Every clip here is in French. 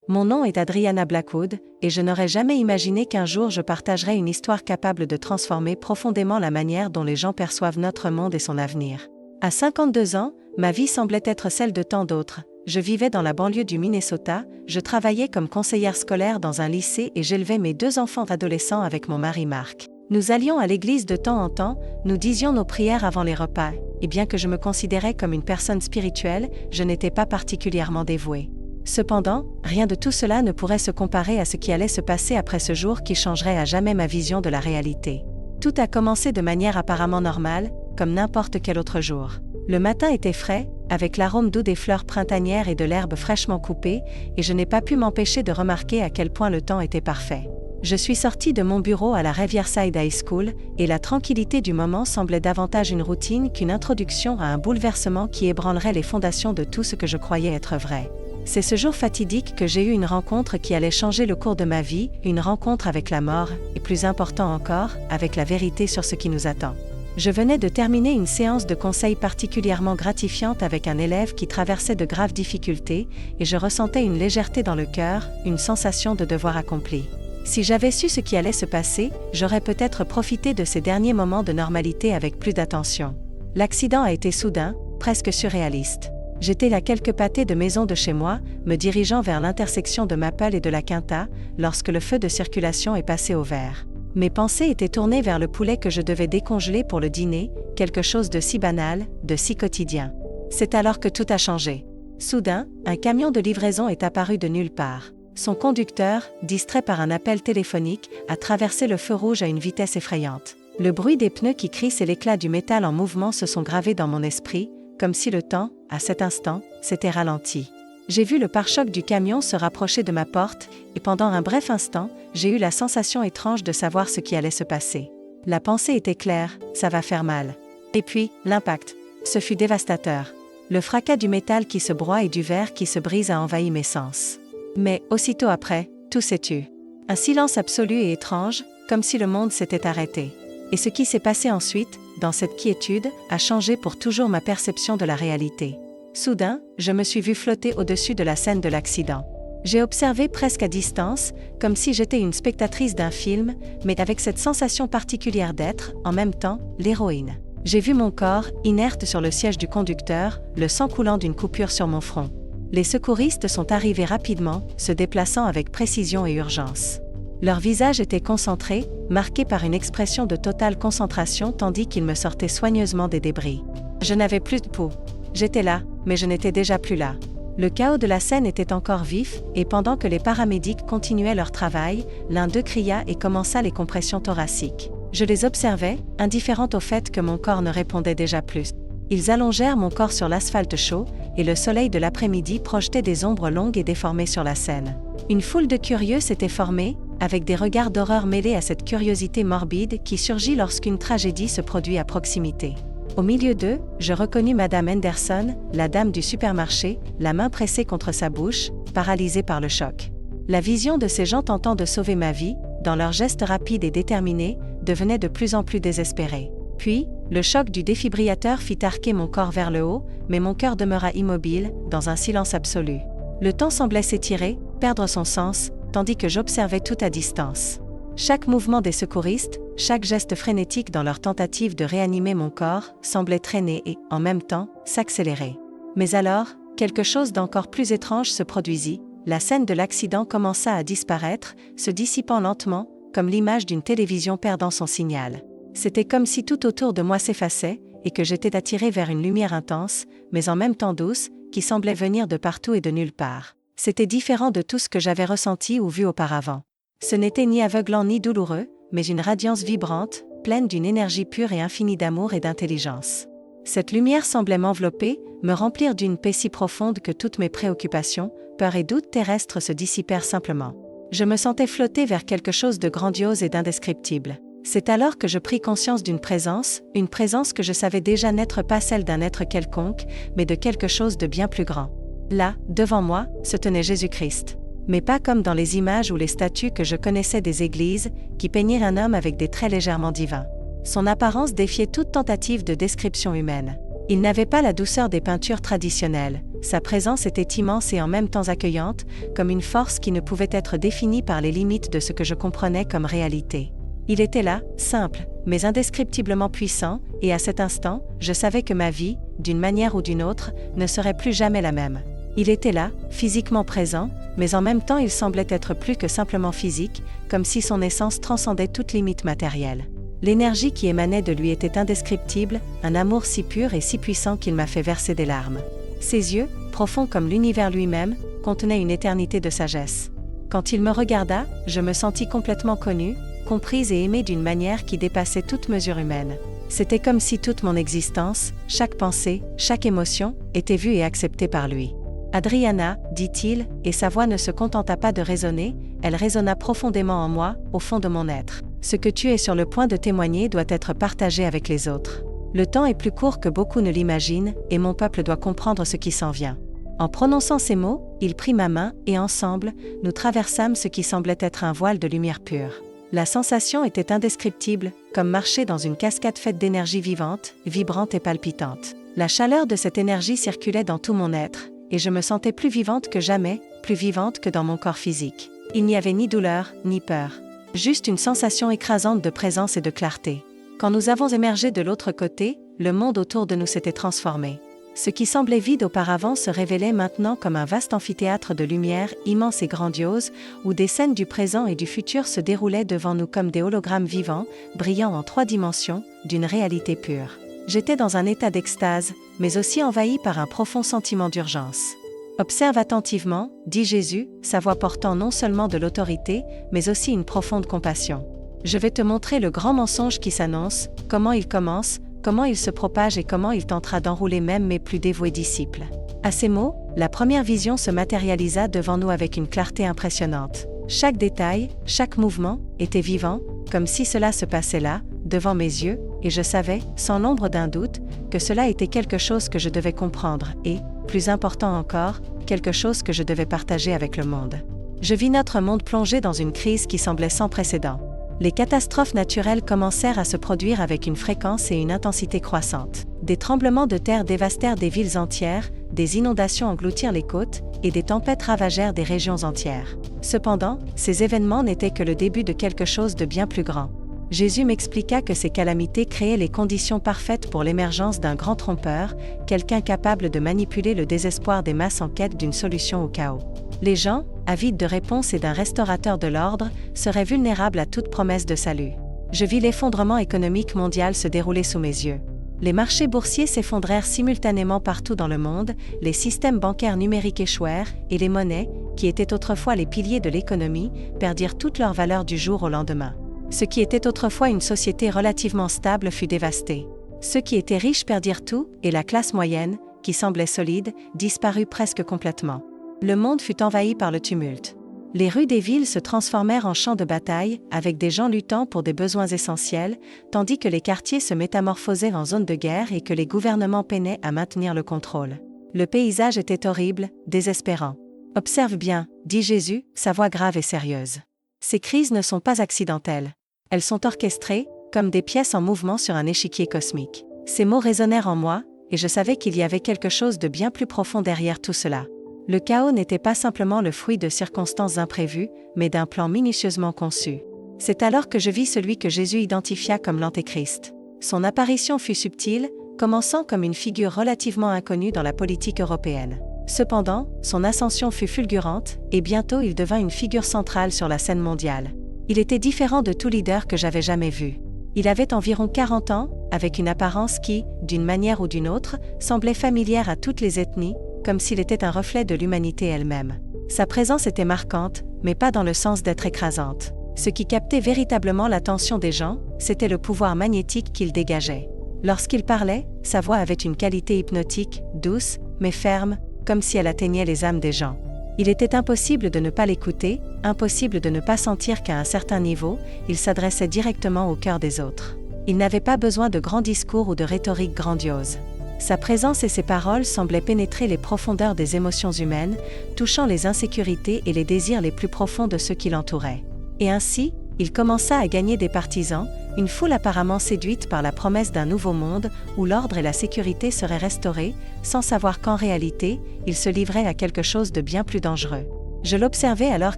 Mon nom est Adriana Blackwood, et je n'aurais jamais imaginé qu'un jour je partagerais une histoire capable de transformer profondément la manière dont les gens perçoivent notre monde et son avenir. À 52 ans, ma vie semblait être celle de tant d'autres. Je vivais dans la banlieue du Minnesota, je travaillais comme conseillère scolaire dans un lycée et j'élevais mes 2 enfants adolescents avec mon mari Marc. Nous allions à l'église de temps en temps, nous disions nos prières avant les repas, et bien que je me considérais comme une personne spirituelle, je n'étais pas particulièrement dévouée. Cependant, rien de tout cela ne pourrait se comparer à ce qui allait se passer après ce jour qui changerait à jamais ma vision de la réalité. Tout a commencé de manière apparemment normale, comme n'importe quel autre jour. Le matin était frais, avec l'arôme doux des fleurs printanières et de l'herbe fraîchement coupée, et je n'ai pas pu m'empêcher de remarquer à quel point le temps était parfait. Je suis sortie de mon bureau à la Riverside High School, et la tranquillité du moment semblait davantage une routine qu'une introduction à un bouleversement qui ébranlerait les fondations de tout ce que je croyais être vrai. C'est ce jour fatidique que j'ai eu une rencontre qui allait changer le cours de ma vie, une rencontre avec la mort, et plus important encore, avec la vérité sur ce qui nous attend. Je venais de terminer une séance de conseil particulièrement gratifiante avec un élève qui traversait de graves difficultés, et je ressentais une légèreté dans le cœur, une sensation de devoir accompli. Si j'avais su ce qui allait se passer, j'aurais peut-être profité de ces derniers moments de normalité avec plus d'attention. L'accident a été soudain, presque surréaliste. J'étais à quelques pâtés de maison de chez moi, me dirigeant vers l'intersection de Maple et de la Quinta, lorsque le feu de circulation est passé au vert. Mes pensées étaient tournées vers le poulet que je devais décongeler pour le dîner, quelque chose de si banal, de si quotidien. C'est alors que tout a changé. Soudain, un camion de livraison est apparu de nulle part. Son conducteur, distrait par un appel téléphonique, a traversé le feu rouge à une vitesse effrayante. Le bruit des pneus qui crissent et l'éclat du métal en mouvement se sont gravés dans mon esprit, comme si le temps, à cet instant, s'était ralenti. J'ai vu le pare-choc du camion se rapprocher de ma porte, et pendant un bref instant, j'ai eu la sensation étrange de savoir ce qui allait se passer. La pensée était claire, ça va faire mal. Et puis, l'impact. Ce fut dévastateur. Le fracas du métal qui se broie et du verre qui se brise a envahi mes sens. Mais, aussitôt après, tout s'est tu. Un silence absolu et étrange, comme si le monde s'était arrêté. Et ce qui s'est passé ensuite, dans cette quiétude, a changé pour toujours ma perception de la réalité. Soudain, je me suis vue flotter au-dessus de la scène de l'accident. J'ai observé presque à distance, comme si j'étais une spectatrice d'un film, mais avec cette sensation particulière d'être, en même temps, l'héroïne. J'ai vu mon corps, inerte sur le siège du conducteur, le sang coulant d'une coupure sur mon front. Les secouristes sont arrivés rapidement, se déplaçant avec précision et urgence. Leur visage était concentré, marqué par une expression de totale concentration tandis qu'ils me sortaient soigneusement des débris. Je n'avais plus de pouls. J'étais là, mais je n'étais déjà plus là. Le chaos de la scène était encore vif, et pendant que les paramédics continuaient leur travail, l'un d'eux cria et commença les compressions thoraciques. Je les observais, indifférente au fait que mon corps ne répondait déjà plus. Ils allongèrent mon corps sur l'asphalte chaud, et le soleil de l'après-midi projetait des ombres longues et déformées sur la scène. Une foule de curieux s'était formée, avec des regards d'horreur mêlés à cette curiosité morbide qui surgit lorsqu'une tragédie se produit à proximité. Au milieu d'eux, je reconnus Madame Henderson, la dame du supermarché, la main pressée contre sa bouche, paralysée par le choc. La vision de ces gens tentant de sauver ma vie, dans leurs gestes rapides et déterminés, devenait de plus en plus désespérée. Puis, le choc du défibrillateur fit arquer mon corps vers le haut, mais mon cœur demeura immobile, dans un silence absolu. Le temps semblait s'étirer, perdre son sens, tandis que j'observais tout à distance. Chaque mouvement des secouristes, chaque geste frénétique dans leur tentative de réanimer mon corps, semblait traîner et, en même temps, s'accélérer. Mais alors, quelque chose d'encore plus étrange se produisit, la scène de l'accident commença à disparaître, se dissipant lentement, comme l'image d'une télévision perdant son signal. C'était comme si tout autour de moi s'effaçait, et que j'étais attiré vers une lumière intense, mais en même temps douce, qui semblait venir de partout et de nulle part. C'était différent de tout ce que j'avais ressenti ou vu auparavant. Ce n'était ni aveuglant ni douloureux, mais une radiance vibrante, pleine d'une énergie pure et infinie d'amour et d'intelligence. Cette lumière semblait m'envelopper, me remplir d'une paix si profonde que toutes mes préoccupations, peurs et doutes terrestres se dissipèrent simplement. Je me sentais flotter vers quelque chose de grandiose et d'indescriptible. C'est alors que je pris conscience d'une présence, une présence que je savais déjà n'être pas celle d'un être quelconque, mais de quelque chose de bien plus grand. Là, devant moi, se tenait Jésus-Christ. Mais pas comme dans les images ou les statues que je connaissais des églises, qui peignaient un homme avec des traits légèrement divins. Son apparence défiait toute tentative de description humaine. Il n'avait pas la douceur des peintures traditionnelles, sa présence était immense et en même temps accueillante, comme une force qui ne pouvait être définie par les limites de ce que je comprenais comme réalité. Il était là, simple, mais indescriptiblement puissant, et à cet instant, je savais que ma vie, d'une manière ou d'une autre, ne serait plus jamais la même. Il était là, physiquement présent, mais en même temps il semblait être plus que simplement physique, comme si son essence transcendait toute limite matérielle. L'énergie qui émanait de lui était indescriptible, un amour si pur et si puissant qu'il m'a fait verser des larmes. Ses yeux, profonds comme l'univers lui-même, contenaient une éternité de sagesse. Quand il me regarda, je me sentis complètement connue, comprise et aimée d'une manière qui dépassait toute mesure humaine. C'était comme si toute mon existence, chaque pensée, chaque émotion, était vue et acceptée par lui. Adriana, dit-il, et sa voix ne se contenta pas de résonner, elle résonna profondément en moi, au fond de mon être. Ce que tu es sur le point de témoigner doit être partagé avec les autres. Le temps est plus court que beaucoup ne l'imaginent, et mon peuple doit comprendre ce qui s'en vient. En prononçant ces mots, il prit ma main, et ensemble, nous traversâmes ce qui semblait être un voile de lumière pure. La sensation était indescriptible, comme marcher dans une cascade faite d'énergie vivante, vibrante et palpitante. La chaleur de cette énergie circulait dans tout mon être, et je me sentais plus vivante que jamais, plus vivante que dans mon corps physique. Il n'y avait ni douleur, ni peur. Juste une sensation écrasante de présence et de clarté. Quand nous avons émergé de l'autre côté, le monde autour de nous s'était transformé. Ce qui semblait vide auparavant se révélait maintenant comme un vaste amphithéâtre de lumière immense et grandiose, où des scènes du présent et du futur se déroulaient devant nous comme des hologrammes vivants, brillant en 3 dimensions, d'une réalité pure. J'étais dans un état d'extase, mais aussi envahi par un profond sentiment d'urgence. Observe attentivement, dit Jésus, sa voix portant non seulement de l'autorité, mais aussi une profonde compassion. Je vais te montrer le grand mensonge qui s'annonce, comment il commence, comment il se propage et comment il tentera d'enrouler même mes plus dévoués disciples. À ces mots, la première vision se matérialisa devant nous avec une clarté impressionnante. Chaque détail, chaque mouvement, était vivant, comme si cela se passait là, devant mes yeux, et je savais, sans l'ombre d'un doute, que cela était quelque chose que je devais comprendre et, plus important encore, quelque chose que je devais partager avec le monde. Je vis notre monde plongé dans une crise qui semblait sans précédent. Les catastrophes naturelles commencèrent à se produire avec une fréquence et une intensité croissantes. Des tremblements de terre dévastèrent des villes entières, des inondations engloutirent les côtes, et des tempêtes ravagèrent des régions entières. Cependant, ces événements n'étaient que le début de quelque chose de bien plus grand. Jésus m'expliqua que ces calamités créaient les conditions parfaites pour l'émergence d'un grand trompeur, quelqu'un capable de manipuler le désespoir des masses en quête d'une solution au chaos. Les gens, avides de réponses et d'un restaurateur de l'ordre, seraient vulnérables à toute promesse de salut. Je vis l'effondrement économique mondial se dérouler sous mes yeux. Les marchés boursiers s'effondrèrent simultanément partout dans le monde, les systèmes bancaires numériques échouèrent, et les monnaies, qui étaient autrefois les piliers de l'économie, perdirent toute leur valeur du jour au lendemain. Ce qui était autrefois une société relativement stable fut dévasté. Ceux qui étaient riches perdirent tout, et la classe moyenne, qui semblait solide, disparut presque complètement. Le monde fut envahi par le tumulte. Les rues des villes se transformèrent en champs de bataille, avec des gens luttant pour des besoins essentiels, tandis que les quartiers se métamorphosaient en zones de guerre et que les gouvernements peinaient à maintenir le contrôle. Le paysage était horrible, désespérant. Observe bien, dit Jésus, sa voix grave et sérieuse. Ces crises ne sont pas accidentelles. Elles sont orchestrées, comme des pièces en mouvement sur un échiquier cosmique. Ces mots résonnèrent en moi, et je savais qu'il y avait quelque chose de bien plus profond derrière tout cela. Le chaos n'était pas simplement le fruit de circonstances imprévues, mais d'un plan minutieusement conçu. C'est alors que je vis celui que Jésus identifia comme l'Antéchrist. Son apparition fut subtile, commençant comme une figure relativement inconnue dans la politique européenne. Cependant, son ascension fut fulgurante, et bientôt il devint une figure centrale sur la scène mondiale. Il était différent de tout leader que j'avais jamais vu. Il avait environ 40 ans, avec une apparence qui, d'une manière ou d'une autre, semblait familière à toutes les ethnies, comme s'il était un reflet de l'humanité elle-même. Sa présence était marquante, mais pas dans le sens d'être écrasante. Ce qui captait véritablement l'attention des gens, c'était le pouvoir magnétique qu'il dégageait. Lorsqu'il parlait, sa voix avait une qualité hypnotique, douce, mais ferme, comme si elle atteignait les âmes des gens. Il était impossible de ne pas l'écouter, impossible de ne pas sentir qu'à un certain niveau, il s'adressait directement au cœur des autres. Il n'avait pas besoin de grands discours ou de rhétorique grandiose. Sa présence et ses paroles semblaient pénétrer les profondeurs des émotions humaines, touchant les insécurités et les désirs les plus profonds de ceux qui l'entouraient. Et ainsi, il commença à gagner des partisans, Une foule apparemment séduite par la promesse d'un nouveau monde où l'ordre et la sécurité seraient restaurés, sans savoir qu'en réalité, il se livrait à quelque chose de bien plus dangereux. Je l'observais alors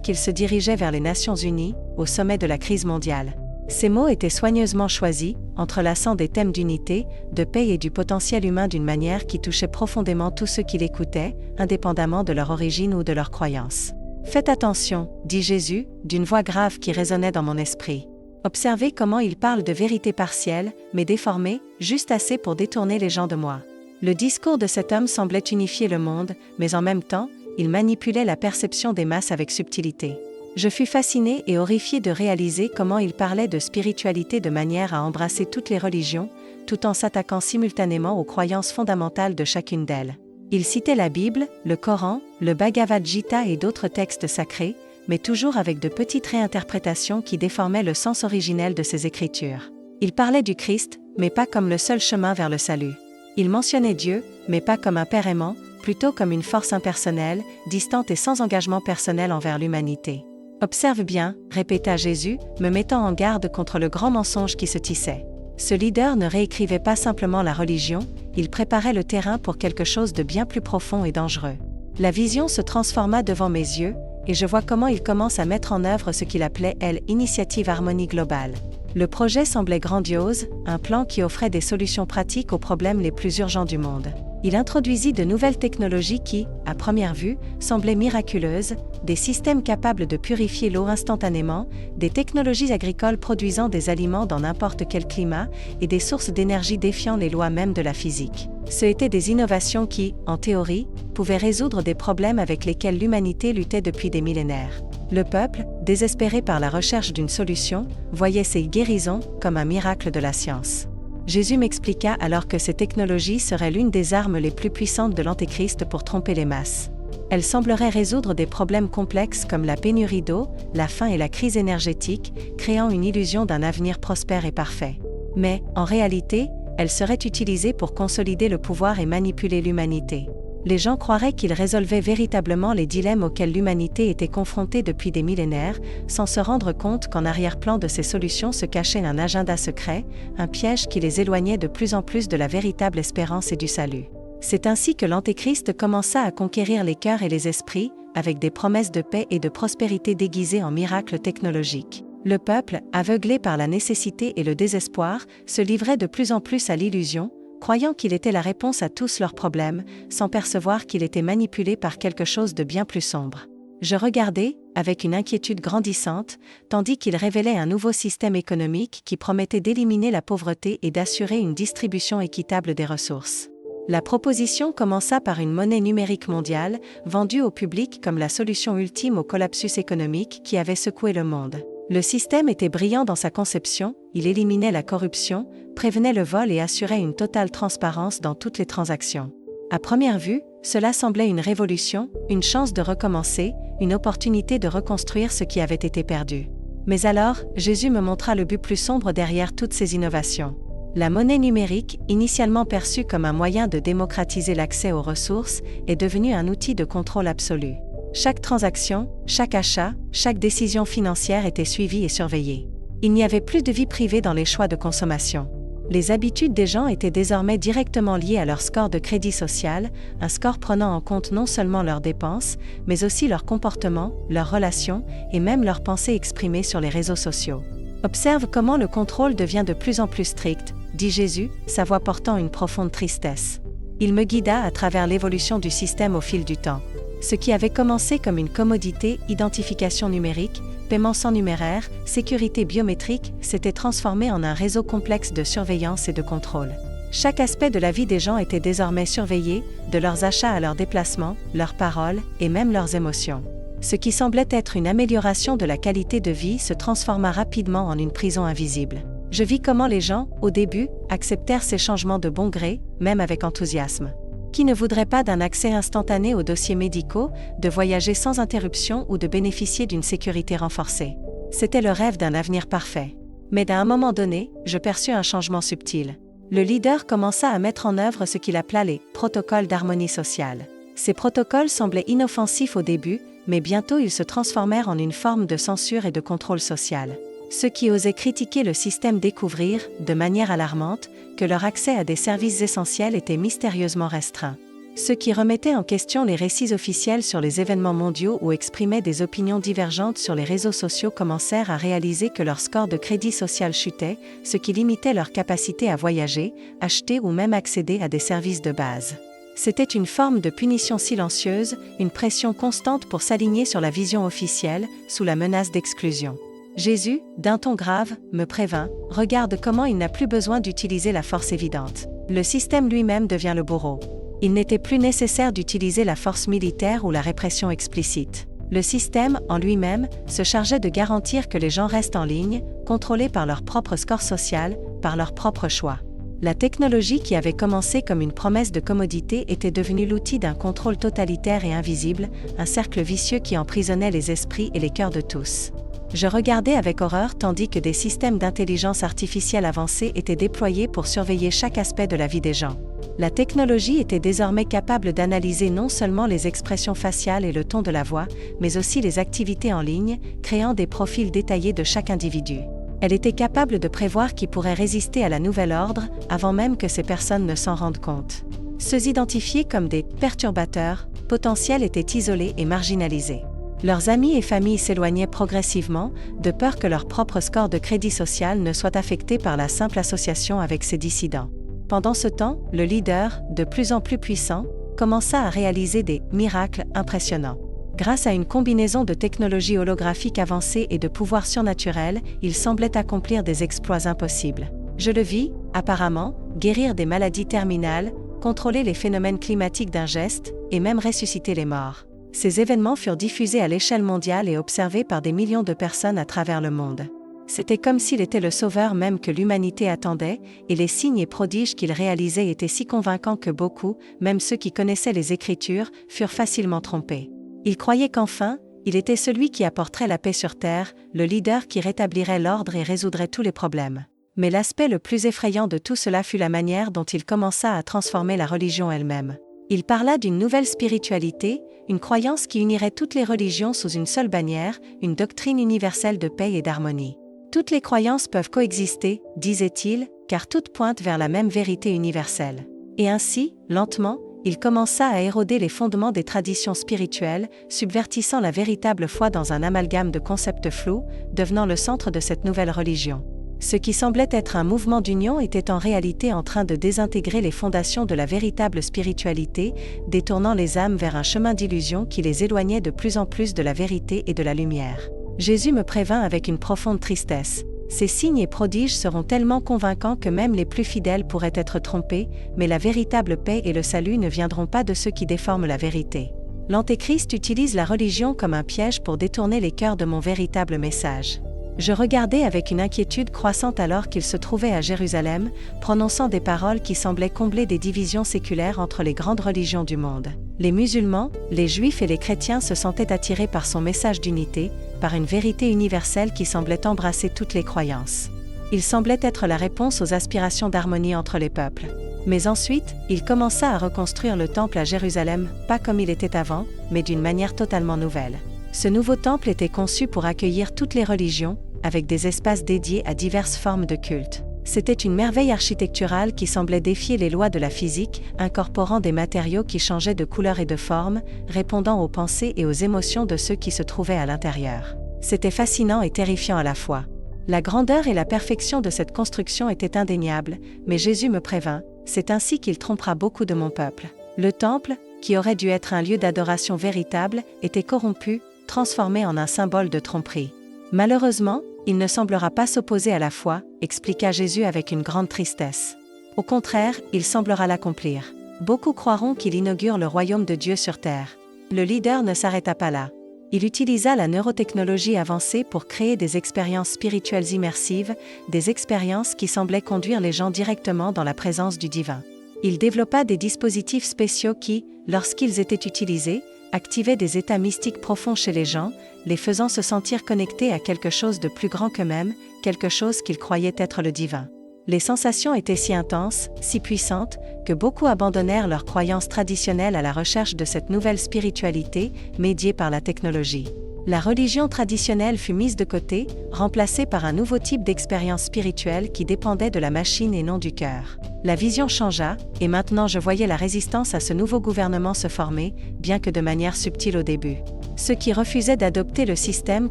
qu'il se dirigeait vers les Nations Unies, au sommet de la crise mondiale. Ces mots étaient soigneusement choisis, entrelaçant des thèmes d'unité, de paix et du potentiel humain d'une manière qui touchait profondément tous ceux qui l'écoutaient, indépendamment de leur origine ou de leur croyance. « Faites attention, dit Jésus, d'une voix grave qui résonnait dans mon esprit. Observez comment il parle de vérité partielle, mais déformée, juste assez pour détourner les gens de moi. » Le discours de cet homme semblait unifier le monde, mais en même temps, il manipulait la perception des masses avec subtilité. Je fus fasciné et horrifié de réaliser comment il parlait de spiritualité de manière à embrasser toutes les religions, tout en s'attaquant simultanément aux croyances fondamentales de chacune d'elles. Il citait la Bible, le Coran, le Bhagavad Gita et d'autres textes sacrés, mais toujours avec de petites réinterprétations qui déformaient le sens originel de ces écritures. Il parlait du Christ, mais pas comme le seul chemin vers le salut. Il mentionnait Dieu, mais pas comme un père aimant, plutôt comme une force impersonnelle, distante et sans engagement personnel envers l'humanité. « Observe bien, répéta Jésus, me mettant en garde contre le grand mensonge qui se tissait. Ce leader ne réécrivait pas simplement la religion, il préparait le terrain pour quelque chose de bien plus profond et dangereux. La vision se transforma devant mes yeux, et je vois comment il commence à mettre en œuvre ce qu'il appelait, Initiative Harmonie Globale. Le projet semblait grandiose, un plan qui offrait des solutions pratiques aux problèmes les plus urgents du monde. Il introduisit de nouvelles technologies qui, à première vue, semblaient miraculeuses, des systèmes capables de purifier l'eau instantanément, des technologies agricoles produisant des aliments dans n'importe quel climat, et des sources d'énergie défiant les lois mêmes de la physique. Ce étaient des innovations qui, en théorie, pouvaient résoudre des problèmes avec lesquels l'humanité luttait depuis des millénaires. Le peuple, désespéré par la recherche d'une solution, voyait ces guérisons comme un miracle de la science. Jésus m'expliqua alors que ces technologies seraient l'une des armes les plus puissantes de l'Antéchrist pour tromper les masses. Elles sembleraient résoudre des problèmes complexes comme la pénurie d'eau, la faim et la crise énergétique, créant une illusion d'un avenir prospère et parfait. Mais, en réalité, elles seraient utilisées pour consolider le pouvoir et manipuler l'humanité. Les gens croiraient qu'ils résolvaient véritablement les dilemmes auxquels l'humanité était confrontée depuis des millénaires, sans se rendre compte qu'en arrière-plan de ces solutions se cachait un agenda secret, un piège qui les éloignait de plus en plus de la véritable espérance et du salut. C'est ainsi que l'Antéchrist commença à conquérir les cœurs et les esprits, avec des promesses de paix et de prospérité déguisées en miracles technologiques. Le peuple, aveuglé par la nécessité et le désespoir, se livrait de plus en plus à l'illusion, croyant qu'il était la réponse à tous leurs problèmes, sans percevoir qu'il était manipulé par quelque chose de bien plus sombre. Je regardais, avec une inquiétude grandissante, tandis qu'il révélait un nouveau système économique qui promettait d'éliminer la pauvreté et d'assurer une distribution équitable des ressources. La proposition commença par une monnaie numérique mondiale, vendue au public comme la solution ultime au collapsus économique qui avait secoué le monde. Le système était brillant dans sa conception, il éliminait la corruption, prévenait le vol et assurait une totale transparence dans toutes les transactions. À première vue, cela semblait une révolution, une chance de recommencer, une opportunité de reconstruire ce qui avait été perdu. Mais alors, Jésus me montra le but plus sombre derrière toutes ces innovations. La monnaie numérique, initialement perçue comme un moyen de démocratiser l'accès aux ressources, est devenue un outil de contrôle absolu. Chaque transaction, chaque achat, chaque décision financière était suivie et surveillée. Il n'y avait plus de vie privée dans les choix de consommation. Les habitudes des gens étaient désormais directement liées à leur score de crédit social, un score prenant en compte non seulement leurs dépenses, mais aussi leur comportement, leurs relations et même leurs pensées exprimées sur les réseaux sociaux. Observe comment le contrôle devient de plus en plus strict, dit Jésus, sa voix portant une profonde tristesse. Il me guida à travers l'évolution du système au fil du temps. Ce qui avait commencé comme une commodité, identification numérique, paiement sans numéraire, sécurité biométrique, s'était transformé en un réseau complexe de surveillance et de contrôle. Chaque aspect de la vie des gens était désormais surveillé, de leurs achats à leurs déplacements, leurs paroles et même leurs émotions. Ce qui semblait être une amélioration de la qualité de vie se transforma rapidement en une prison invisible. Je vis comment les gens, au début, acceptèrent ces changements de bon gré, même avec enthousiasme. Qui ne voudrait pas d'un accès instantané aux dossiers médicaux, de voyager sans interruption ou de bénéficier d'une sécurité renforcée? C'était le rêve d'un avenir parfait. Mais à un moment donné, je perçus un changement subtil. Le leader commença à mettre en œuvre ce qu'il appela les « protocoles d'harmonie sociale ». Ces protocoles semblaient inoffensifs au début, mais bientôt ils se transformèrent en une forme de censure et de contrôle social. Ceux qui osaient critiquer le système découvrirent, de manière alarmante, que leur accès à des services essentiels était mystérieusement restreint. Ceux qui remettaient en question les récits officiels sur les événements mondiaux ou exprimaient des opinions divergentes sur les réseaux sociaux commencèrent à réaliser que leur score de crédit social chutait, ce qui limitait leur capacité à voyager, acheter ou même accéder à des services de base. C'était une forme de punition silencieuse, une pression constante pour s'aligner sur la vision officielle, sous la menace d'exclusion. Jésus, d'un ton grave, me prévint, regarde comment il n'a plus besoin d'utiliser la force évidente. Le système lui-même devient le bourreau. Il n'était plus nécessaire d'utiliser la force militaire ou la répression explicite. Le système, en lui-même, se chargeait de garantir que les gens restent en ligne, contrôlés par leur propre score social, par leur propre choix. La technologie qui avait commencé comme une promesse de commodité était devenue l'outil d'un contrôle totalitaire et invisible, un cercle vicieux qui emprisonnait les esprits et les cœurs de tous. Je regardais avec horreur tandis que des systèmes d'intelligence artificielle avancés étaient déployés pour surveiller chaque aspect de la vie des gens. La technologie était désormais capable d'analyser non seulement les expressions faciales et le ton de la voix, mais aussi les activités en ligne, créant des profils détaillés de chaque individu. Elle était capable de prévoir qui pourrait résister à la nouvel ordre, avant même que ces personnes ne s'en rendent compte. Ceux identifiés comme des « perturbateurs » potentiels étaient isolés et marginalisés. Leurs amis et familles s'éloignaient progressivement, de peur que leur propre score de crédit social ne soit affecté par la simple association avec ces dissidents. Pendant ce temps, le leader, de plus en plus puissant, commença à réaliser des miracles impressionnants. Grâce à une combinaison de technologies holographiques avancées et de pouvoirs surnaturels, il semblait accomplir des exploits impossibles. Je le vis, apparemment, guérir des maladies terminales, contrôler les phénomènes climatiques d'un geste, et même ressusciter les morts. Ces événements furent diffusés à l'échelle mondiale et observés par des millions de personnes à travers le monde. C'était comme s'il était le sauveur même que l'humanité attendait, et les signes et prodiges qu'il réalisait étaient si convaincants que beaucoup, même ceux qui connaissaient les Écritures, furent facilement trompés. Ils croyaient qu'enfin, il était celui qui apporterait la paix sur terre, le leader qui rétablirait l'ordre et résoudrait tous les problèmes. Mais l'aspect le plus effrayant de tout cela fut la manière dont il commença à transformer la religion elle-même. Il parla d'une nouvelle spiritualité, une croyance qui unirait toutes les religions sous une seule bannière, une doctrine universelle de paix et d'harmonie. Toutes les croyances peuvent coexister, disait-il, car toutes pointent vers la même vérité universelle. Et ainsi, lentement, il commença à éroder les fondements des traditions spirituelles, subvertissant la véritable foi dans un amalgame de concepts flous, devenant le centre de cette nouvelle religion. Ce qui semblait être un mouvement d'union était en réalité en train de désintégrer les fondations de la véritable spiritualité, détournant les âmes vers un chemin d'illusion qui les éloignait de plus en plus de la vérité et de la lumière. Jésus me prévint avec une profonde tristesse. Ces signes et prodiges seront tellement convaincants que même les plus fidèles pourraient être trompés, mais la véritable paix et le salut ne viendront pas de ceux qui déforment la vérité. L'Antéchrist utilise la religion comme un piège pour détourner les cœurs de mon véritable message. Je regardais avec une inquiétude croissante alors qu'il se trouvait à Jérusalem, prononçant des paroles qui semblaient combler des divisions séculaires entre les grandes religions du monde. Les musulmans, les juifs et les chrétiens se sentaient attirés par son message d'unité, par une vérité universelle qui semblait embrasser toutes les croyances. Il semblait être la réponse aux aspirations d'harmonie entre les peuples. Mais ensuite, il commença à reconstruire le temple à Jérusalem, pas comme il était avant, mais d'une manière totalement nouvelle. Ce nouveau temple était conçu pour accueillir toutes les religions, avec des espaces dédiés à diverses formes de culte. C'était une merveille architecturale qui semblait défier les lois de la physique, incorporant des matériaux qui changeaient de couleur et de forme, répondant aux pensées et aux émotions de ceux qui se trouvaient à l'intérieur. C'était fascinant et terrifiant à la fois. La grandeur et la perfection de cette construction étaient indéniables, mais Jésus me prévint, c'est ainsi qu'il trompera beaucoup de mon peuple. Le temple, qui aurait dû être un lieu d'adoration véritable, était corrompu, transformé en un symbole de tromperie. Malheureusement, il ne semblera pas s'opposer à la foi, expliqua Jésus avec une grande tristesse. Au contraire, il semblera l'accomplir. Beaucoup croiront qu'il inaugure le royaume de Dieu sur terre. Le leader ne s'arrêta pas là. Il utilisa la neurotechnologie avancée pour créer des expériences spirituelles immersives, des expériences qui semblaient conduire les gens directement dans la présence du divin. Il développa des dispositifs spéciaux qui, lorsqu'ils étaient utilisés, activaient des états mystiques profonds chez les gens, les faisant se sentir connectés à quelque chose de plus grand qu'eux-mêmes, quelque chose qu'ils croyaient être le divin. Les sensations étaient si intenses, si puissantes, que beaucoup abandonnèrent leurs croyances traditionnelles à la recherche de cette nouvelle spiritualité, médiée par la technologie. La religion traditionnelle fut mise de côté, remplacée par un nouveau type d'expérience spirituelle qui dépendait de la machine et non du cœur. La vision changea, et maintenant je voyais la résistance à ce nouveau gouvernement se former, bien que de manière subtile au début. Ceux qui refusaient d'adopter le système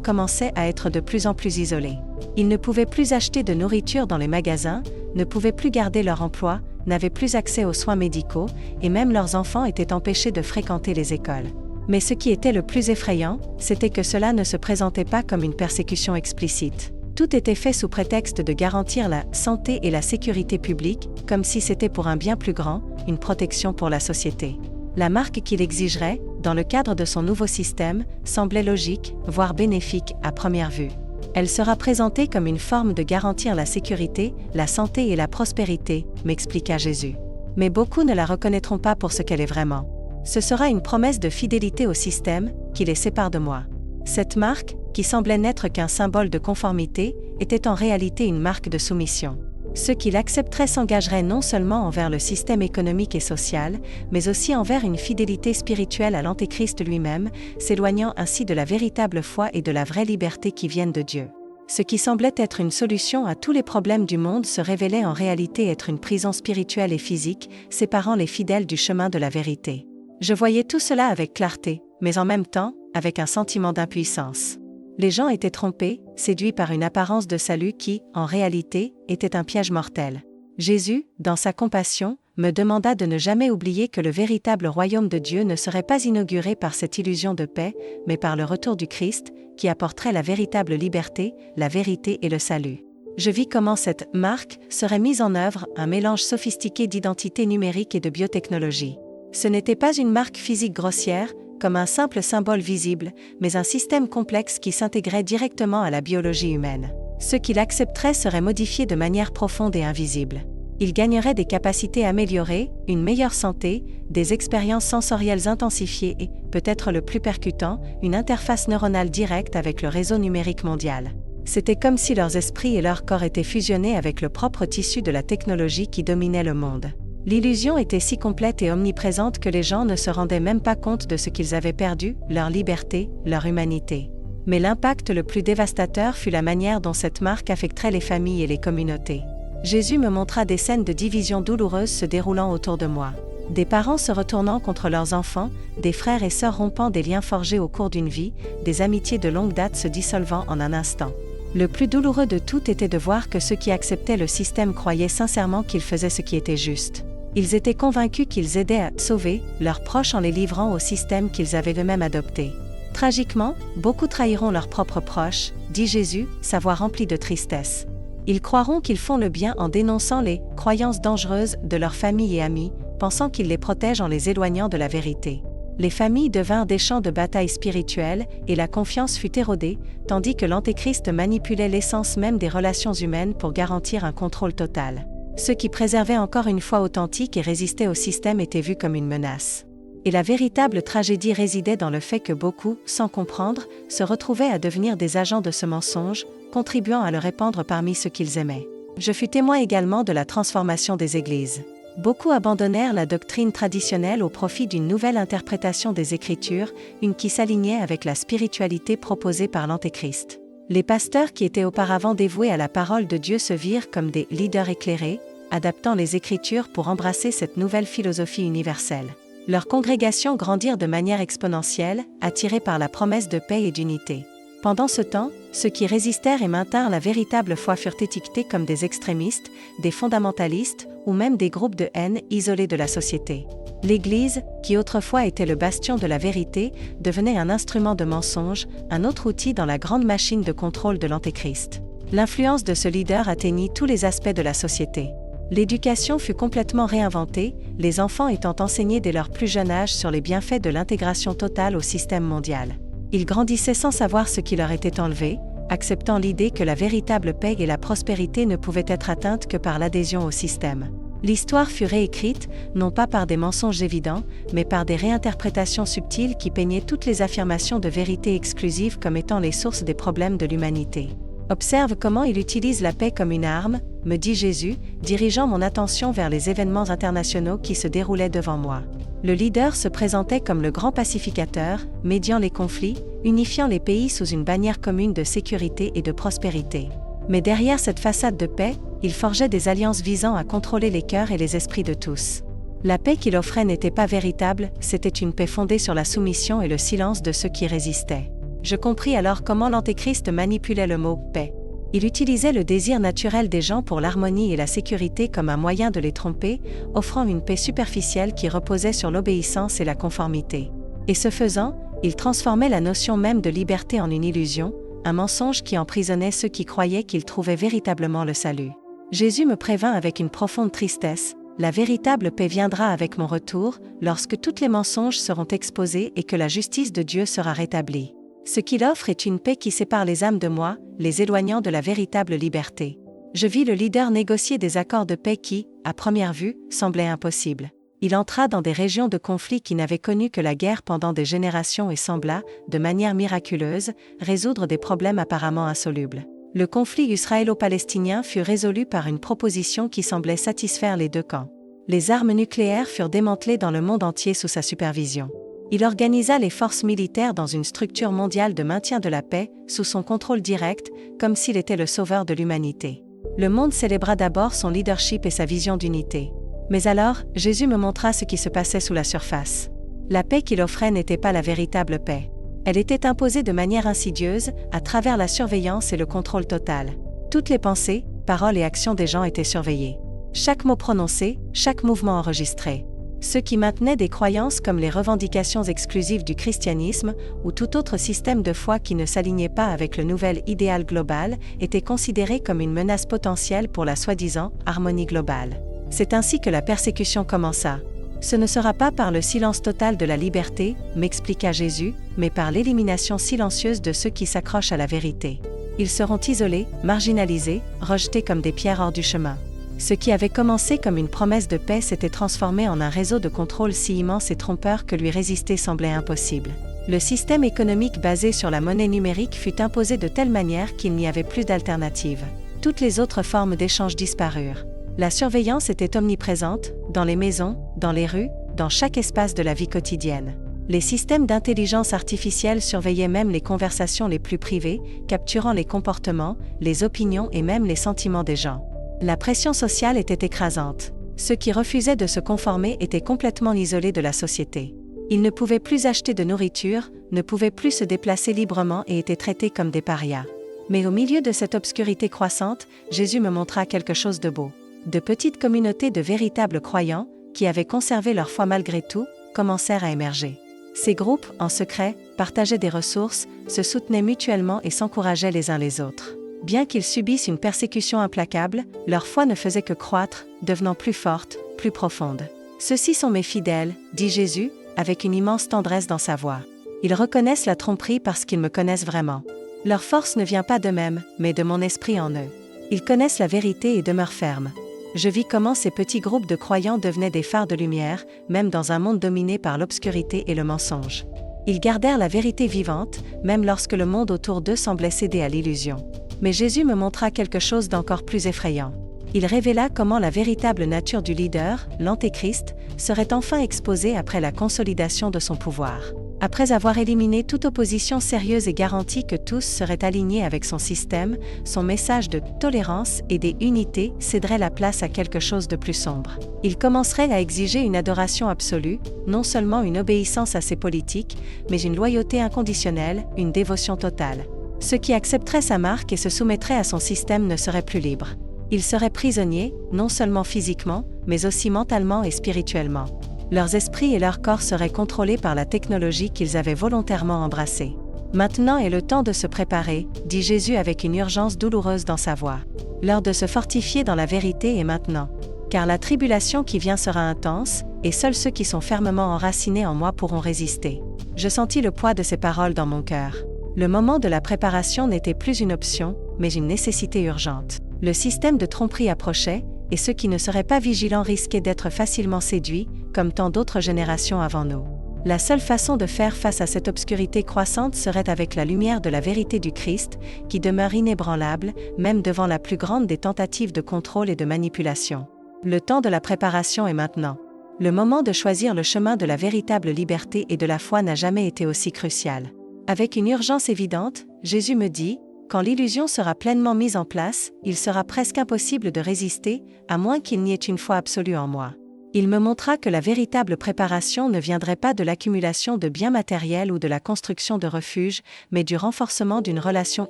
commençaient à être de plus en plus isolés. Ils ne pouvaient plus acheter de nourriture dans les magasins, ne pouvaient plus garder leur emploi, n'avaient plus accès aux soins médicaux, et même leurs enfants étaient empêchés de fréquenter les écoles. Mais ce qui était le plus effrayant, c'était que cela ne se présentait pas comme une persécution explicite. Tout était fait sous prétexte de garantir la santé et la sécurité publique, comme si c'était pour un bien plus grand, une protection pour la société. La marque qu'il exigerait, dans le cadre de son nouveau système, semblait logique, voire bénéfique à première vue. Elle sera présentée comme une forme de garantir la sécurité, la santé et la prospérité, m'expliqua Jésus. Mais beaucoup ne la reconnaîtront pas pour ce qu'elle est vraiment. Ce sera une promesse de fidélité au système, qui les sépare de moi. Cette marque, qui semblait n'être qu'un symbole de conformité, était en réalité une marque de soumission. Ceux qui l'accepteraient s'engageraient non seulement envers le système économique et social, mais aussi envers une fidélité spirituelle à l'Antéchrist lui-même, s'éloignant ainsi de la véritable foi et de la vraie liberté qui viennent de Dieu. Ce qui semblait être une solution à tous les problèmes du monde se révélait en réalité être une prison spirituelle et physique, séparant les fidèles du chemin de la vérité. Je voyais tout cela avec clarté, mais en même temps, avec un sentiment d'impuissance. Les gens étaient trompés, séduits par une apparence de salut qui, en réalité, était un piège mortel. Jésus, dans sa compassion, me demanda de ne jamais oublier que le véritable royaume de Dieu ne serait pas inauguré par cette illusion de paix, mais par le retour du Christ, qui apporterait la véritable liberté, la vérité et le salut. Je vis comment cette marque serait mise en œuvre, un mélange sophistiqué d'identité numérique et de biotechnologie. Ce n'était pas une marque physique grossière, comme un simple symbole visible, mais un système complexe qui s'intégrait directement à la biologie humaine. Ceux qui l'accepteraient seraient modifiés de manière profonde et invisible. Ils gagneraient des capacités améliorées, une meilleure santé, des expériences sensorielles intensifiées et, peut-être le plus percutant, une interface neuronale directe avec le réseau numérique mondial. C'était comme si leurs esprits et leurs corps étaient fusionnés avec le propre tissu de la technologie qui dominait le monde. L'illusion était si complète et omniprésente que les gens ne se rendaient même pas compte de ce qu'ils avaient perdu, leur liberté, leur humanité. Mais l'impact le plus dévastateur fut la manière dont cette marque affecterait les familles et les communautés. Jésus me montra des scènes de division douloureuses se déroulant autour de moi. Des parents se retournant contre leurs enfants, des frères et sœurs rompant des liens forgés au cours d'une vie, des amitiés de longue date se dissolvant en un instant. Le plus douloureux de tout était de voir que ceux qui acceptaient le système croyaient sincèrement qu'ils faisaient ce qui était juste. Ils étaient convaincus qu'ils aidaient à sauver leurs proches en les livrant au système qu'ils avaient eux-mêmes adopté. Tragiquement, beaucoup trahiront leurs propres proches, dit Jésus, sa voix remplie de tristesse. Ils croiront qu'ils font le bien en dénonçant les croyances dangereuses de leurs familles et amis, pensant qu'ils les protègent en les éloignant de la vérité. Les familles devinrent des champs de bataille spirituelle, et la confiance fut érodée, tandis que l'Antéchrist manipulait l'essence même des relations humaines pour garantir un contrôle total. Ceux qui préservaient encore une foi authentique et résistaient au système étaient vus comme une menace. Et la véritable tragédie résidait dans le fait que beaucoup, sans comprendre, se retrouvaient à devenir des agents de ce mensonge, contribuant à le répandre parmi ceux qu'ils aimaient. Je fus témoin également de la transformation des églises. Beaucoup abandonnèrent la doctrine traditionnelle au profit d'une nouvelle interprétation des Écritures, une qui s'alignait avec la spiritualité proposée par l'Antéchrist. Les pasteurs qui étaient auparavant dévoués à la parole de Dieu se virent comme des leaders éclairés, adaptant les Écritures pour embrasser cette nouvelle philosophie universelle. Leurs congrégations grandirent de manière exponentielle, attirées par la promesse de paix et d'unité. Pendant ce temps, ceux qui résistèrent et maintinrent la véritable foi furent étiquetés comme des extrémistes, des fondamentalistes, ou même des groupes de haine isolés de la société. L'Église, qui autrefois était le bastion de la vérité, devenait un instrument de mensonge, un autre outil dans la grande machine de contrôle de l'Antéchrist. L'influence de ce leader atteignit tous les aspects de la société. L'éducation fut complètement réinventée, les enfants étant enseignés dès leur plus jeune âge sur les bienfaits de l'intégration totale au système mondial. Ils grandissaient sans savoir ce qui leur était enlevé, acceptant l'idée que la véritable paix et la prospérité ne pouvaient être atteintes que par l'adhésion au système. L'histoire fut réécrite, non pas par des mensonges évidents, mais par des réinterprétations subtiles qui peignaient toutes les affirmations de vérité exclusives comme étant les sources des problèmes de l'humanité. Observe comment il utilise la paix comme une arme, me dit Jésus, dirigeant mon attention vers les événements internationaux qui se déroulaient devant moi. Le leader se présentait comme le grand pacificateur, médiant les conflits, unifiant les pays sous une bannière commune de sécurité et de prospérité. Mais derrière cette façade de paix, il forgeait des alliances visant à contrôler les cœurs et les esprits de tous. La paix qu'il offrait n'était pas véritable, c'était une paix fondée sur la soumission et le silence de ceux qui résistaient. Je compris alors comment l'Antéchrist manipulait le mot « paix ». Il utilisait le désir naturel des gens pour l'harmonie et la sécurité comme un moyen de les tromper, offrant une paix superficielle qui reposait sur l'obéissance et la conformité. Et ce faisant, il transformait la notion même de liberté en une illusion, un mensonge qui emprisonnait ceux qui croyaient qu'ils trouvaient véritablement le salut. Jésus me prévint avec une profonde tristesse, « La véritable paix viendra avec mon retour, lorsque tous les mensonges seront exposés et que la justice de Dieu sera rétablie. » Ce qu'il offre est une paix qui sépare les âmes de moi, les éloignant de la véritable liberté. Je vis le leader négocier des accords de paix qui, à première vue, semblaient impossibles. Il entra dans des régions de conflit qui n'avaient connu que la guerre pendant des générations et sembla, de manière miraculeuse, résoudre des problèmes apparemment insolubles. Le conflit israélo-palestinien fut résolu par une proposition qui semblait satisfaire les deux camps. Les armes nucléaires furent démantelées dans le monde entier sous sa supervision. Il organisa les forces militaires dans une structure mondiale de maintien de la paix, sous son contrôle direct, comme s'il était le sauveur de l'humanité. Le monde célébra d'abord son leadership et sa vision d'unité. Mais alors, Jésus me montra ce qui se passait sous la surface. La paix qu'il offrait n'était pas la véritable paix. Elle était imposée de manière insidieuse, à travers la surveillance et le contrôle total. Toutes les pensées, paroles et actions des gens étaient surveillées. Chaque mot prononcé, chaque mouvement enregistré. Ceux qui maintenaient des croyances comme les revendications exclusives du christianisme ou tout autre système de foi qui ne s'alignait pas avec le nouvel idéal global étaient considérés comme une menace potentielle pour la soi-disant harmonie globale. C'est ainsi que la persécution commença. Ce ne sera pas par le silence total de la liberté, m'expliqua Jésus, mais par l'élimination silencieuse de ceux qui s'accrochent à la vérité. Ils seront isolés, marginalisés, rejetés comme des pierres hors du chemin. Ce qui avait commencé comme une promesse de paix s'était transformé en un réseau de contrôle si immense et trompeur que lui résister semblait impossible. Le système économique basé sur la monnaie numérique fut imposé de telle manière qu'il n'y avait plus d'alternative. Toutes les autres formes d'échange disparurent. La surveillance était omniprésente, dans les maisons, dans les rues, dans chaque espace de la vie quotidienne. Les systèmes d'intelligence artificielle surveillaient même les conversations les plus privées, capturant les comportements, les opinions et même les sentiments des gens. La pression sociale était écrasante. Ceux qui refusaient de se conformer étaient complètement isolés de la société. Ils ne pouvaient plus acheter de nourriture, ne pouvaient plus se déplacer librement et étaient traités comme des parias. Mais au milieu de cette obscurité croissante, Jésus me montra quelque chose de beau. De petites communautés de véritables croyants, qui avaient conservé leur foi malgré tout, commencèrent à émerger. Ces groupes, en secret, partageaient des ressources, se soutenaient mutuellement et s'encourageaient les uns les autres. Bien qu'ils subissent une persécution implacable, leur foi ne faisait que croître, devenant plus forte, plus profonde. « Ceux-ci sont mes fidèles, dit Jésus, avec une immense tendresse dans sa voix. Ils reconnaissent la tromperie parce qu'ils me connaissent vraiment. Leur force ne vient pas d'eux-mêmes, mais de mon esprit en eux. Ils connaissent la vérité et demeurent fermes. Je vis comment ces petits groupes de croyants devenaient des phares de lumière, même dans un monde dominé par l'obscurité et le mensonge. Ils gardèrent la vérité vivante, même lorsque le monde autour d'eux semblait céder à l'illusion. Mais Jésus me montra quelque chose d'encore plus effrayant. Il révéla comment la véritable nature du leader, l'Antéchrist, serait enfin exposée après la consolidation de son pouvoir. Après avoir éliminé toute opposition sérieuse et garanti que tous seraient alignés avec son système, son message de tolérance et d'unité céderait la place à quelque chose de plus sombre. Il commencerait à exiger une adoration absolue, non seulement une obéissance à ses politiques, mais une loyauté inconditionnelle, une dévotion totale. Ceux qui accepteraient sa marque et se soumettraient à son système ne seraient plus libres. Ils seraient prisonniers, non seulement physiquement, mais aussi mentalement et spirituellement. Leurs esprits et leurs corps seraient contrôlés par la technologie qu'ils avaient volontairement embrassée. Maintenant est le temps de se préparer, dit Jésus avec une urgence douloureuse dans sa voix. L'heure de se fortifier dans la vérité est maintenant. Car la tribulation qui vient sera intense, et seuls ceux qui sont fermement enracinés en moi pourront résister. Je sentis le poids de ces paroles dans mon cœur. Le moment de la préparation n'était plus une option, mais une nécessité urgente. Le système de tromperie approchait, et ceux qui ne seraient pas vigilants risquaient d'être facilement séduits, comme tant d'autres générations avant nous. La seule façon de faire face à cette obscurité croissante serait avec la lumière de la vérité du Christ, qui demeure inébranlable, même devant la plus grande des tentatives de contrôle et de manipulation. Le temps de la préparation est maintenant. Le moment de choisir le chemin de la véritable liberté et de la foi n'a jamais été aussi crucial. Avec une urgence évidente, Jésus me dit, quand l'illusion sera pleinement mise en place, il sera presque impossible de résister, à moins qu'il n'y ait une foi absolue en moi. Il me montra que la véritable préparation ne viendrait pas de l'accumulation de biens matériels ou de la construction de refuges, mais du renforcement d'une relation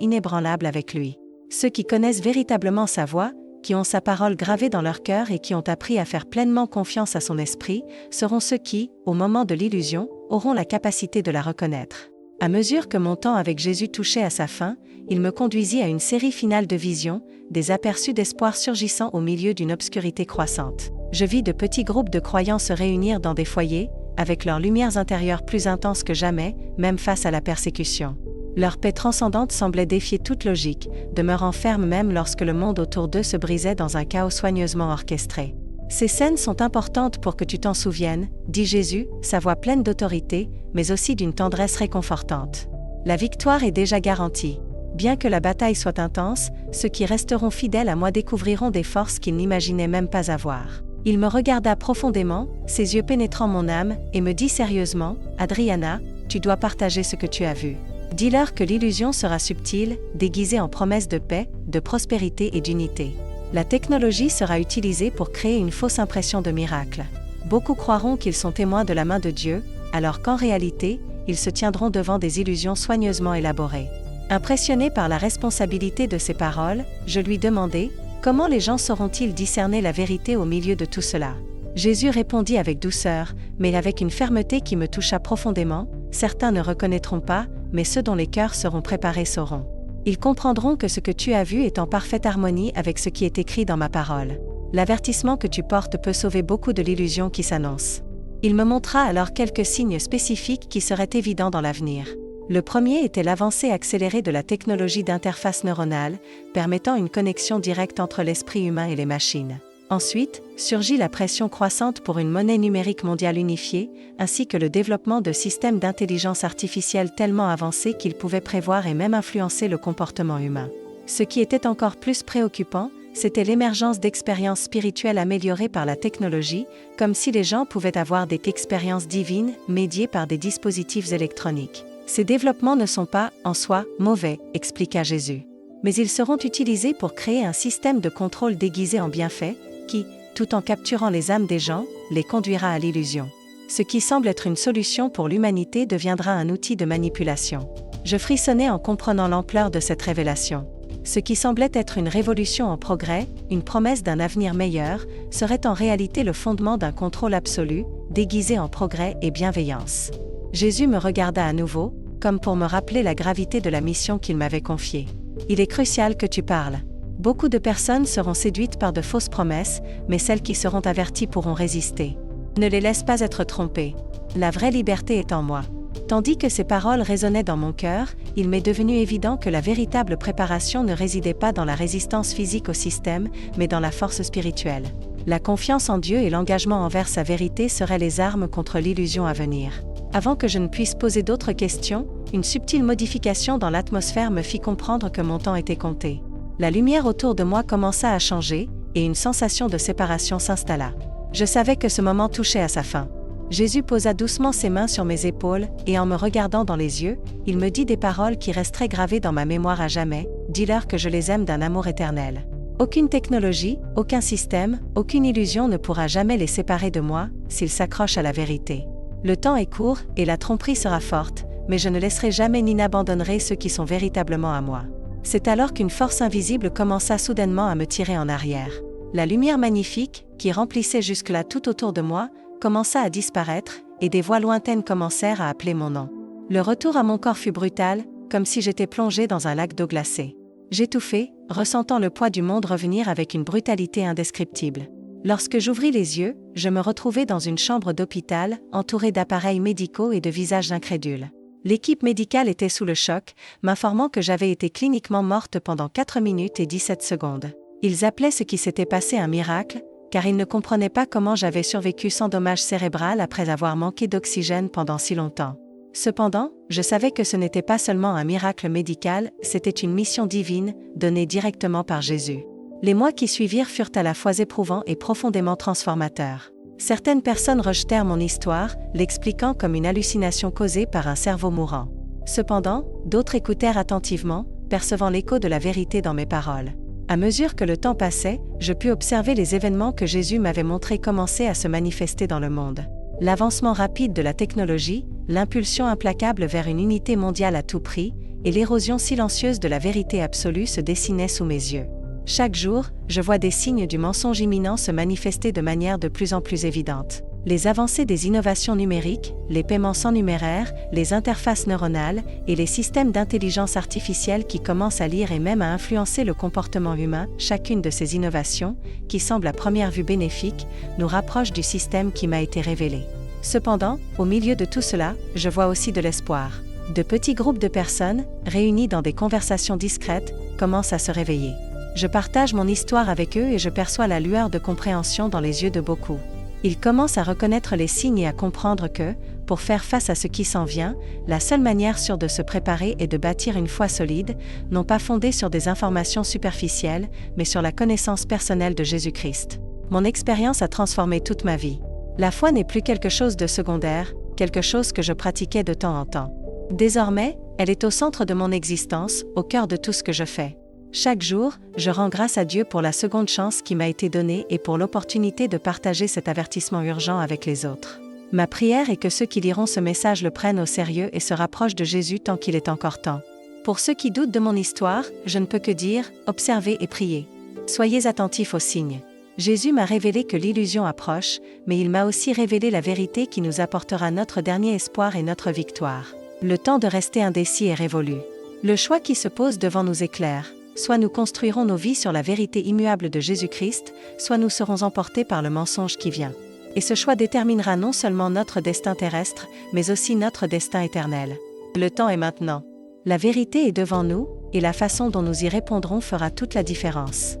inébranlable avec lui. Ceux qui connaissent véritablement sa voix, qui ont sa parole gravée dans leur cœur et qui ont appris à faire pleinement confiance à son esprit, seront ceux qui, au moment de l'illusion, auront la capacité de la reconnaître. À mesure que mon temps avec Jésus touchait à sa fin, il me conduisit à une série finale de visions, des aperçus d'espoir surgissant au milieu d'une obscurité croissante. Je vis de petits groupes de croyants se réunir dans des foyers, avec leurs lumières intérieures plus intenses que jamais, même face à la persécution. Leur paix transcendante semblait défier toute logique, demeurant ferme même lorsque le monde autour d'eux se brisait dans un chaos soigneusement orchestré. Ces scènes sont importantes pour que tu t'en souviennes, dit Jésus, sa voix pleine d'autorité, mais aussi d'une tendresse réconfortante. La victoire est déjà garantie. Bien que la bataille soit intense, ceux qui resteront fidèles à moi découvriront des forces qu'ils n'imaginaient même pas avoir. Il me regarda profondément, ses yeux pénétrant mon âme, et me dit sérieusement, « Adriana, tu dois partager ce que tu as vu. Dis-leur que l'illusion sera subtile, déguisée en promesse de paix, de prospérité et d'unité. La technologie sera utilisée pour créer une fausse impression de miracle. Beaucoup croiront qu'ils sont témoins de la main de Dieu, alors qu'en réalité, ils se tiendront devant des illusions soigneusement élaborées. » Impressionné par la responsabilité de ces paroles, je lui demandai, « Comment les gens sauront-ils discerner la vérité au milieu de tout cela ?» Jésus répondit avec douceur, mais avec une fermeté qui me toucha profondément, « Certains ne reconnaîtront pas, mais ceux dont les cœurs seront préparés sauront. Ils comprendront que ce que tu as vu est en parfaite harmonie avec ce qui est écrit dans ma parole. L'avertissement que tu portes peut sauver beaucoup de l'illusion qui s'annonce. » Il me montra alors quelques signes spécifiques qui seraient évidents dans l'avenir. Le premier était l'avancée accélérée de la technologie d'interface neuronale, permettant une connexion directe entre l'esprit humain et les machines. Ensuite, surgit la pression croissante pour une monnaie numérique mondiale unifiée, ainsi que le développement de systèmes d'intelligence artificielle tellement avancés qu'ils pouvaient prévoir et même influencer le comportement humain. Ce qui était encore plus préoccupant, c'était l'émergence d'expériences spirituelles améliorées par la technologie, comme si les gens pouvaient avoir des expériences divines, médiées par des dispositifs électroniques. Ces développements ne sont pas, en soi, mauvais, expliqua Jésus. Mais ils seront utilisés pour créer un système de contrôle déguisé en bienfait, qui, tout en capturant les âmes des gens, les conduira à l'illusion. Ce qui semble être une solution pour l'humanité deviendra un outil de manipulation. Je frissonnais en comprenant l'ampleur de cette révélation. Ce qui semblait être une révolution en progrès, une promesse d'un avenir meilleur, serait en réalité le fondement d'un contrôle absolu, déguisé en progrès et bienveillance. Jésus me regarda à nouveau, comme pour me rappeler la gravité de la mission qu'il m'avait confiée. Il est crucial que tu parles. Beaucoup de personnes seront séduites par de fausses promesses, mais celles qui seront averties pourront résister. Ne les laisse pas être trompées. La vraie liberté est en moi. Tandis que ces paroles résonnaient dans mon cœur, il m'est devenu évident que la véritable préparation ne résidait pas dans la résistance physique au système, mais dans la force spirituelle. La confiance en Dieu et l'engagement envers sa vérité seraient les armes contre l'illusion à venir. Avant que je ne puisse poser d'autres questions, une subtile modification dans l'atmosphère me fit comprendre que mon temps était compté. La lumière autour de moi commença à changer, et une sensation de séparation s'installa. Je savais que ce moment touchait à sa fin. Jésus posa doucement ses mains sur mes épaules, et en me regardant dans les yeux, il me dit des paroles qui resteraient gravées dans ma mémoire à jamais, « Dis-leur que je les aime d'un amour éternel. Aucune technologie, aucun système, aucune illusion ne pourra jamais les séparer de moi, s'ils s'accrochent à la vérité. Le temps est court, et la tromperie sera forte, mais je ne laisserai jamais ni n'abandonnerai ceux qui sont véritablement à moi. » C'est alors qu'une force invisible commença soudainement à me tirer en arrière. La lumière magnifique, qui remplissait jusque-là tout autour de moi, commença à disparaître, et des voix lointaines commencèrent à appeler mon nom. Le retour à mon corps fut brutal, comme si j'étais plongé dans un lac d'eau glacée. J'étouffai, ressentant le poids du monde revenir avec une brutalité indescriptible. Lorsque j'ouvris les yeux, je me retrouvai dans une chambre d'hôpital, entourée d'appareils médicaux et de visages incrédules. L'équipe médicale était sous le choc, m'informant que j'avais été cliniquement morte pendant 4 minutes et 17 secondes. Ils appelaient ce qui s'était passé un miracle, car ils ne comprenaient pas comment j'avais survécu sans dommage cérébral après avoir manqué d'oxygène pendant si longtemps. Cependant, je savais que ce n'était pas seulement un miracle médical, c'était une mission divine, donnée directement par Jésus. Les mois qui suivirent furent à la fois éprouvants et profondément transformateurs. Certaines personnes rejetèrent mon histoire, l'expliquant comme une hallucination causée par un cerveau mourant. Cependant, d'autres écoutèrent attentivement, percevant l'écho de la vérité dans mes paroles. À mesure que le temps passait, je pus observer les événements que Jésus m'avait montrés commencer à se manifester dans le monde. L'avancement rapide de la technologie, l'impulsion implacable vers une unité mondiale à tout prix, et l'érosion silencieuse de la vérité absolue se dessinaient sous mes yeux. Chaque jour, je vois des signes du mensonge imminent se manifester de manière de plus en plus évidente. Les avancées des innovations numériques, les paiements sans numéraire, les interfaces neuronales et les systèmes d'intelligence artificielle qui commencent à lire et même à influencer le comportement humain, chacune de ces innovations, qui semblent à première vue bénéfiques, nous rapproche du système qui m'a été révélé. Cependant, au milieu de tout cela, je vois aussi de l'espoir. De petits groupes de personnes, réunis dans des conversations discrètes, commencent à se réveiller. Je partage mon histoire avec eux et je perçois la lueur de compréhension dans les yeux de beaucoup. Ils commencent à reconnaître les signes et à comprendre que, pour faire face à ce qui s'en vient, la seule manière sûre de se préparer est de bâtir une foi solide, non pas fondée sur des informations superficielles, mais sur la connaissance personnelle de Jésus-Christ. Mon expérience a transformé toute ma vie. La foi n'est plus quelque chose de secondaire, quelque chose que je pratiquais de temps en temps. Désormais, elle est au centre de mon existence, au cœur de tout ce que je fais. Chaque jour, je rends grâce à Dieu pour la seconde chance qui m'a été donnée et pour l'opportunité de partager cet avertissement urgent avec les autres. Ma prière est que ceux qui liront ce message le prennent au sérieux et se rapprochent de Jésus tant qu'il est encore temps. Pour ceux qui doutent de mon histoire, je ne peux que dire, observez et priez. Soyez attentifs aux signes. Jésus m'a révélé que l'illusion approche, mais il m'a aussi révélé la vérité qui nous apportera notre dernier espoir et notre victoire. Le temps de rester indécis est révolu. Le choix qui se pose devant nous est clair. Soit nous construirons nos vies sur la vérité immuable de Jésus-Christ, soit nous serons emportés par le mensonge qui vient. Et ce choix déterminera non seulement notre destin terrestre, mais aussi notre destin éternel. Le temps est maintenant. La vérité est devant nous, et la façon dont nous y répondrons fera toute la différence.